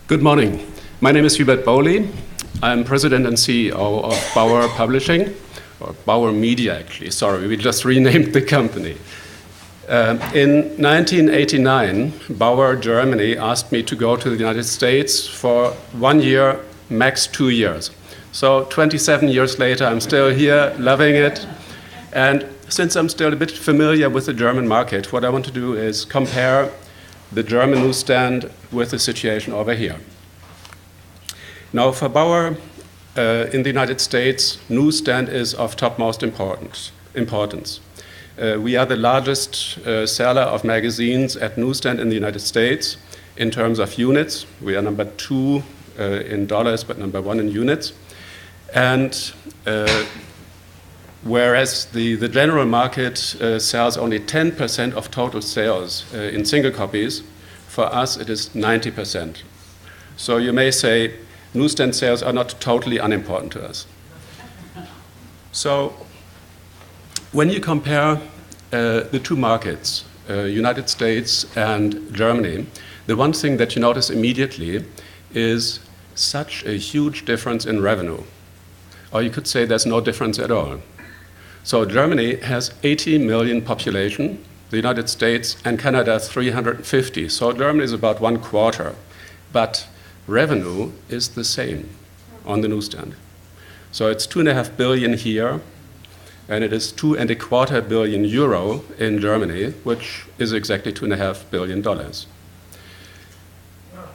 Good morning. My name is Hubert Boehle. I'm President and CEO of Bauer Publishing, or Bauer Media actually, sorry, we just renamed the company. In 1989, Bauer Germany asked me to go to the United States for 1 year, max 2 years. So 27 years later, I'm still here, loving it. And since I'm still a bit familiar with the German market, what I want to do is compare the German newsstand with the situation over here. Now, for Bauer in the United States, newsstand is of topmost importance. We are the largest seller of magazines at newsstand in the United States in terms of units. We are number 2 in dollars, but number 1 in units. And whereas the general market sells only 10% of total sales in single copies, for us it is 90%. So you may say newsstand sales are not totally unimportant to us. So when you compare the two markets, United States and Germany, the one thing that you notice immediately is such a huge difference in revenue. Or you could say there's no difference at all. So Germany has 80 million population, the United States and Canada 350. So Germany is about 1/4, but revenue is the same on the newsstand. So it's 2.5 billion here, and it is 2.25 billion euro in Germany, which is exactly $2.5 billion.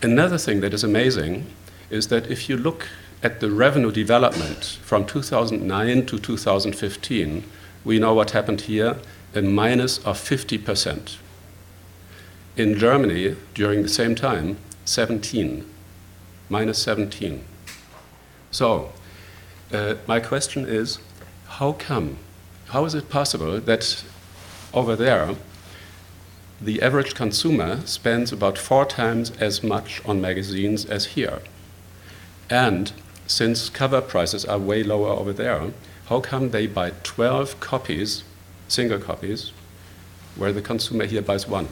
Another thing that is amazing is that if you look at the revenue development from 2009 to 2015, we know what happened here, a minus of 50%. In Germany, during the same time, minus 17. So, my question is, how come? How is it possible that over there, the average consumer spends about 4 times as much on magazines as here? And since cover prices are way lower over there, how come they buy 12 copies, single copies, where the consumer here buys 1?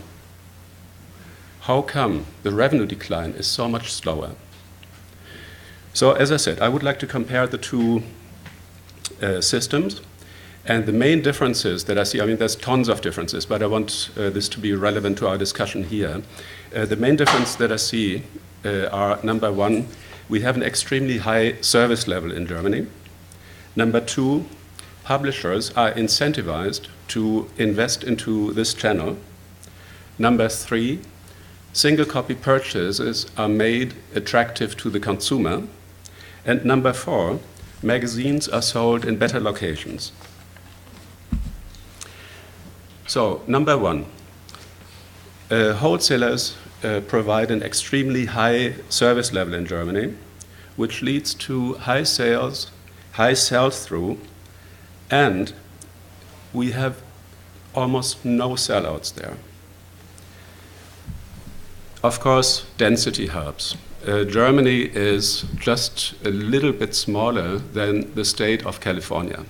How come the revenue decline is so much slower? So as I said, I would like to compare the two systems. And the main differences that I see, I mean, there's tons of differences, but I want this to be relevant to our discussion here. The main difference that I see are, number 1, we have an extremely high service level in Germany. Number 2, publishers are incentivized to invest into this channel. Number 3, single copy purchases are made attractive to the consumer. And number 4, magazines are sold in better locations. So, number 1, wholesalers provide an extremely high service level in Germany, which leads to high sales, high sell-through, and we have almost no sellouts there. Of course, density helps. Germany is just a little bit smaller than the state of California.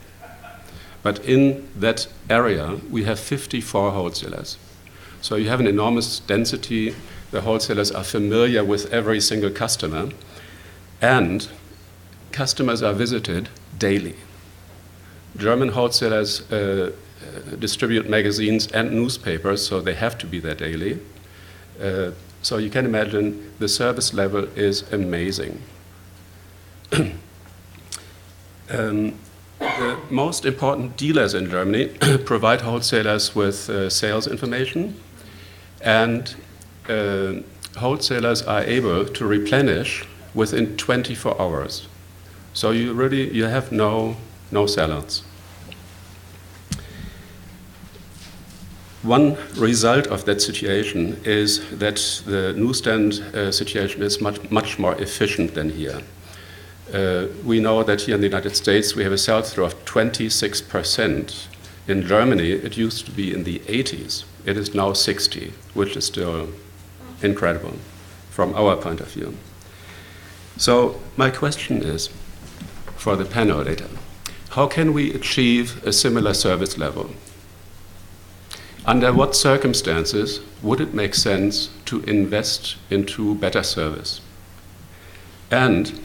But in that area, we have 54 wholesalers. So you have an enormous density. The wholesalers are familiar with every single customer, and customers are visited daily. German wholesalers distribute magazines and newspapers, so they have to be there daily. So you can imagine the service level is amazing. The most important dealers in Germany provide wholesalers with sales information, and wholesalers are able to replenish within 24 hours. So you have no sellouts. One result of that situation is that the newsstand situation is much more efficient than here. We know that here in the United States we have a sell-through of 26%. In Germany it used to be in the 80s. It is now 60, which is still incredible from our point of view. So my question is, for the panel later, how can we achieve a similar service level? Under what circumstances would it make sense to invest into better service? And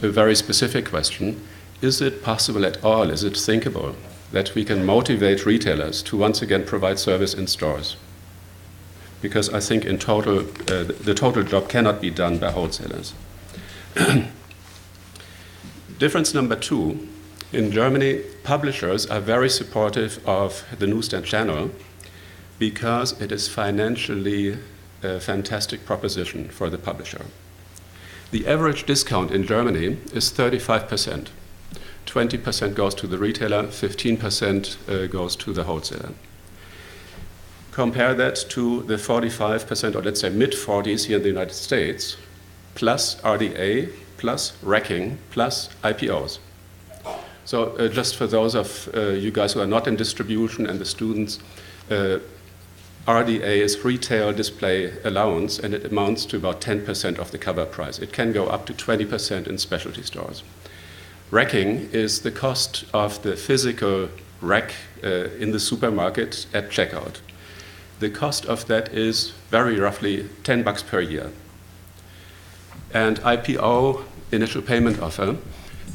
a very specific question, is it possible at all, is it thinkable, that we can motivate retailers to once again provide service in stores? Because I think in total, the total job cannot be done by wholesalers. Difference number 2, in Germany, publishers are very supportive of the newsstand channel because it is financially a fantastic proposition for the publisher. The average discount in Germany is 35%. 20% goes to the retailer, 15% goes to the wholesaler. Compare that to the 45%, or let's say mid-40s here in the United States, plus RDA, plus racking, plus IPOs. So just for those of you guys who are not in distribution and the students, RDA is retail display allowance, and it amounts to about 10% of the cover price. It can go up to 20% in specialty stores. Racking is the cost of the physical rack in the supermarket at checkout. The cost of that is very roughly $10 per year. And IPO, initial payment offer,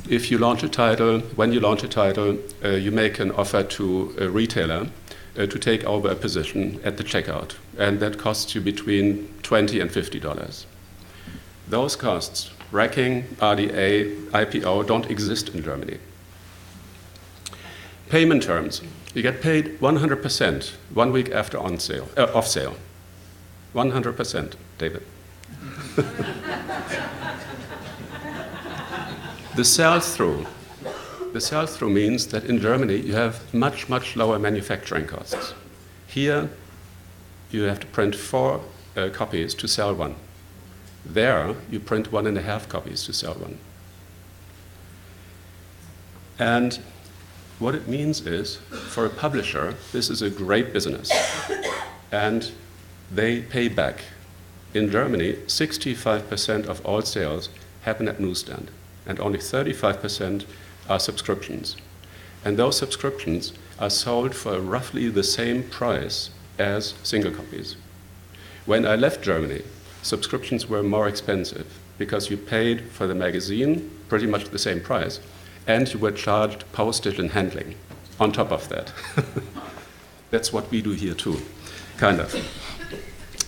if you launch a title, when you launch a title, you make an offer to a retailer to take over a position at the checkout, and that costs you between $20 and $50. Those costs, racking, RDA, IPO, don't exist in Germany. Payment terms. You get paid 100% 1 week after off sale. 100%, David. The sell-through means that in Germany you have much, much lower manufacturing costs. Here you have to print 4 copies to sell 1. There you print 1.5 copies to sell 1. And what it means is, for a publisher, this is a great business, and they pay back. In Germany, 65% of all sales happen at newsstand, and only 35% are subscriptions. And those subscriptions are sold for roughly the same price as single copies. When I left Germany, subscriptions were more expensive because you paid for the magazine pretty much the same price, and you were charged postage and handling on top of that. That's what we do here too, kind of.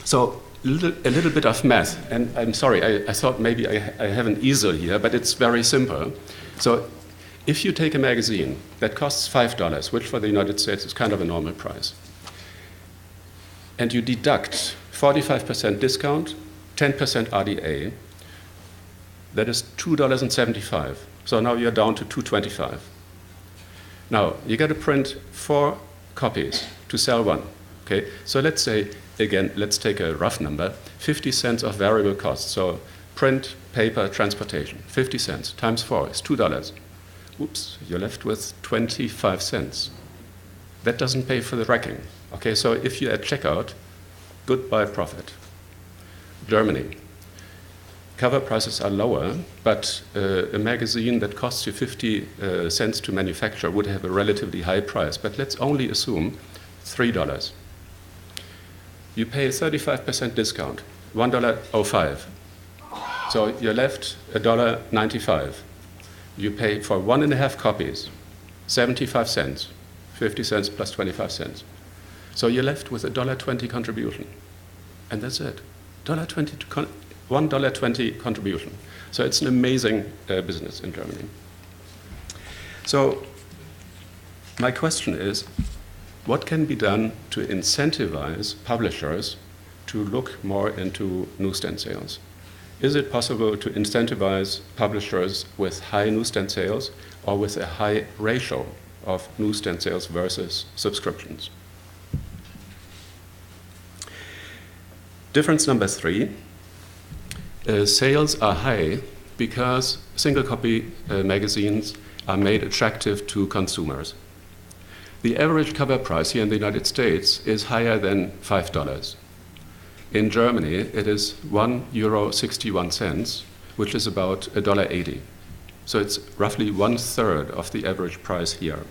So a little bit of math, and I'm sorry, I thought maybe I have an easel here, but it's very simple. So if you take a magazine that costs $5, which for the United States is kind of a normal price, and you deduct 45% discount, 10% RDA, that is $2.75. So now you're down to $2.25. Now, you got to print 4 copies to sell 1. Okay? So let's say, again, let's take a rough number, 50 cents of variable costs. So print, paper, transportation, 50 cents times 4 is $2. Oops, you're left with 25 cents. That doesn't pay for the racking. Okay, so if you're at checkout, goodbye profit. Germany. Cover prices are lower, but a magazine that costs you 50 cents to manufacture would have a relatively high price. But let's only assume $3. You pay a 35% discount, $1.05. So you're left $1.95. You pay for 1.5 copies, 75 cents, 50 cents plus 25 cents. So you're left with a $1.20 contribution. And that's it. $1.20 contribution. So it's an amazing business in Germany. So my question is, what can be done to incentivize publishers to look more into newsstand sales? Is it possible to incentivize publishers with high newsstand sales or with a high ratio of newsstand sales versus subscriptions? Difference number 3. Sales are high because single copy magazines are made attractive to consumers. The average cover price here in the United States is higher than $5. In Germany, it is €1.61, which is about $1.80. So it's roughly 1/3 of the average price here.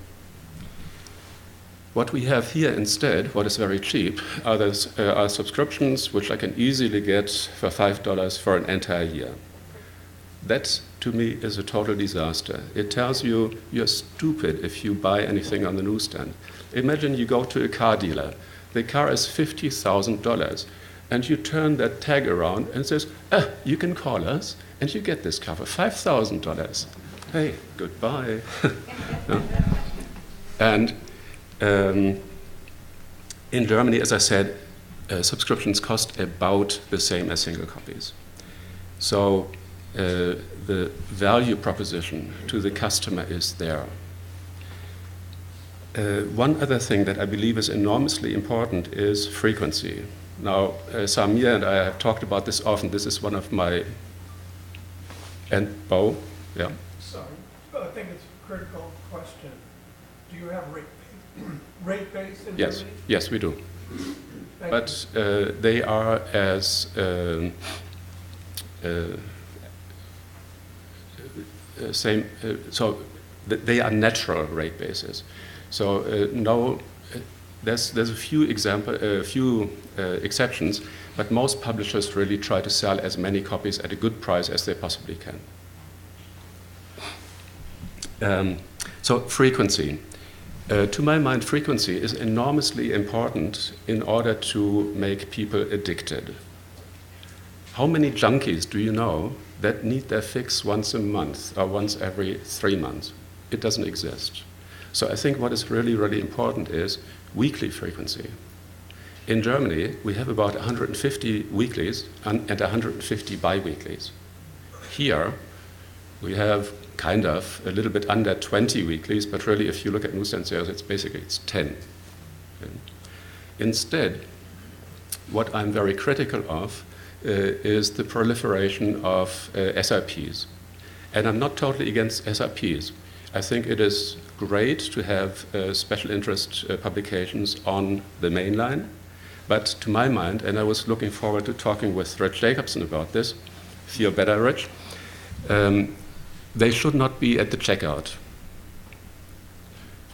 What we have here instead, what is very cheap, are subscriptions which I can easily get for $5 for an entire year. That, to me, is a total disaster. It tells you you're stupid if you buy anything on the newsstand. Imagine you go to a car dealer. The car is $50,000, and you turn that tag around and says, you can call us, and you get this car for $5,000. Hey, goodbye. No? And in Germany, as I said, subscriptions cost about the same as single copies. So the value proposition to the customer is there. One other thing that I believe is enormously important is frequency. Now, Samir and I have talked about this often. This is one of my... And Bo? Yeah? Sorry, I think it's a critical question. Do you have rate base in Yes, Germany? yes, we do. Thank But they are as so they are natural rate bases. So there's a few exceptions, but most publishers really try to sell as many copies at a good price as they possibly can. So frequency. To my mind, frequency is enormously important in order to make people addicted. How many junkies do you know that need their fix once a month or once every 3 months? It doesn't exist. So I think what is really, really important is weekly frequency. In Germany, we have about 150 weeklies and 150 bi-weeklies. Here, we have kind of a little bit under 20 weeklies, but really if you look at newsstand sales, it's 10. Okay. Instead, what I'm very critical of is the proliferation of SIPs. And I'm not totally against SIPs. I think it is great to have special interest publications on the main line, but to my mind, and I was looking forward to talking with Rich Jacobson about this, feel better, Rich, they should not be at the checkout.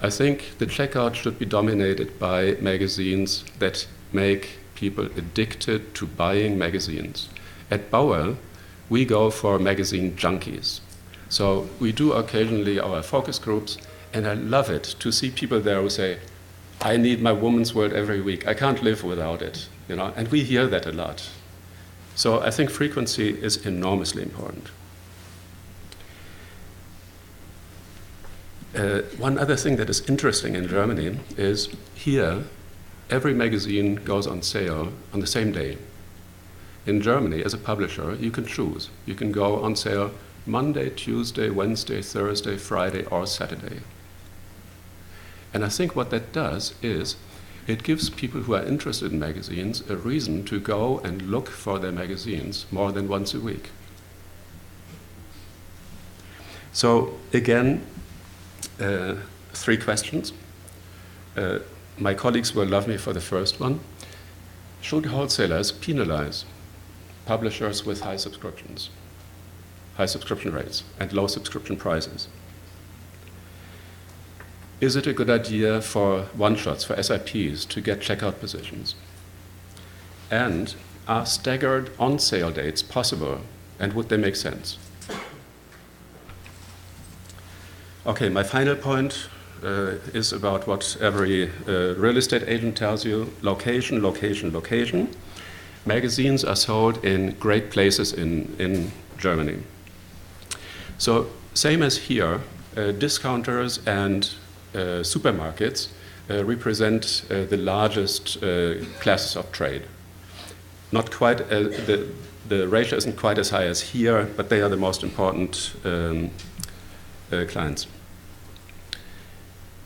I think the checkout should be dominated by magazines that make people addicted to buying magazines. At Bauer, we go for magazine junkies. So we do occasionally our focus groups, and I love it to see people there who say, I need my Woman's World every week. I can't live without it. You know? And we hear that a lot. So I think frequency is enormously important. One other thing that is interesting in Germany is here, every magazine goes on sale on the same day. In Germany, as a publisher, you can choose. You can go on sale Monday, Tuesday, Wednesday, Thursday, Friday, or Saturday. And I think what that does is it gives people who are interested in magazines a reason to go and look for their magazines more than once a week. So again, 3 questions. My colleagues will love me for the first one. Should wholesalers penalize publishers with high subscription rates and low subscription prices? Is it a good idea for one-shots, for SIPs, to get checkout positions? And are staggered on-sale dates possible, and would they make sense? Okay, my final point is about what every real estate agent tells you: location, location, location. Magazines are sold in great places in Germany. So same as here, discounters and supermarkets represent the largest classes of trade. Not quite, the ratio isn't quite as high as here, but they are the most important clients.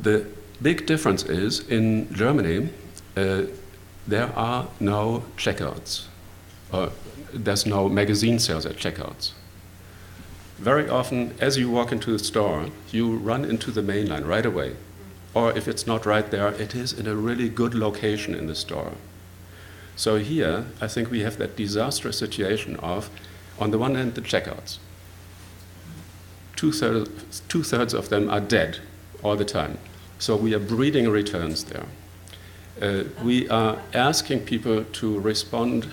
The big difference is in Germany, there are no checkouts. There's no magazine sales at checkouts. Very often, as you walk into the store, you run into the main line right away. Or if it's not right there, it is in a really good location in the store. So here, I think we have that disastrous situation of, on the one hand, the checkouts. Two-thirds of them are dead all the time. So we are breeding returns there. We are asking people to respond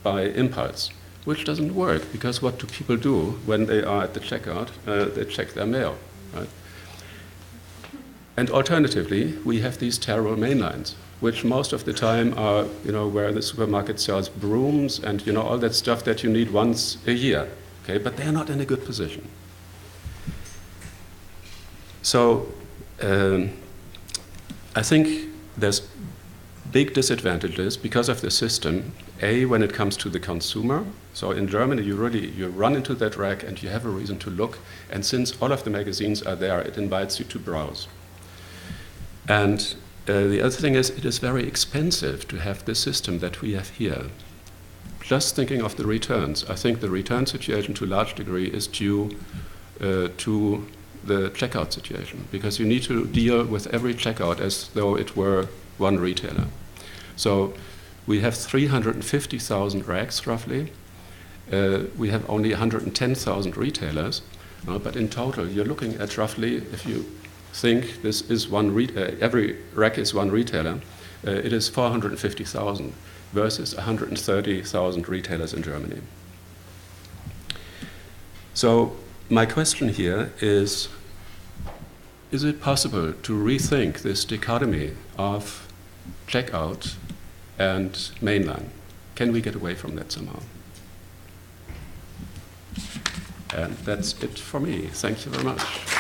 by impulse, which doesn't work, because what do people do when they are at the checkout? They check their mail, right? And alternatively, we have these terrible main lines, which most of the time are, where the supermarket sells brooms and, all that stuff that you need once a year, okay? But they're not in a good position. So I think there's big disadvantages because of the system. A, when it comes to the consumer. So in Germany, you run into that rack and you have a reason to look. And since all of the magazines are there, it invites you to browse. And the other thing is, it is very expensive to have the system that we have here. Just thinking of the returns, I think the return situation to a large degree is due to the checkout situation, because you need to deal with every checkout as though it were one retailer. So we have 350,000 racks roughly. We have only 110,000 retailers, but in total you're looking at roughly, if you think this is every rack is one retailer, it is 450,000 versus 130,000 retailers in Germany. So my question here is it possible to rethink this dichotomy of checkout and mainline? Can we get away from that somehow? And that's it for me. Thank you very much.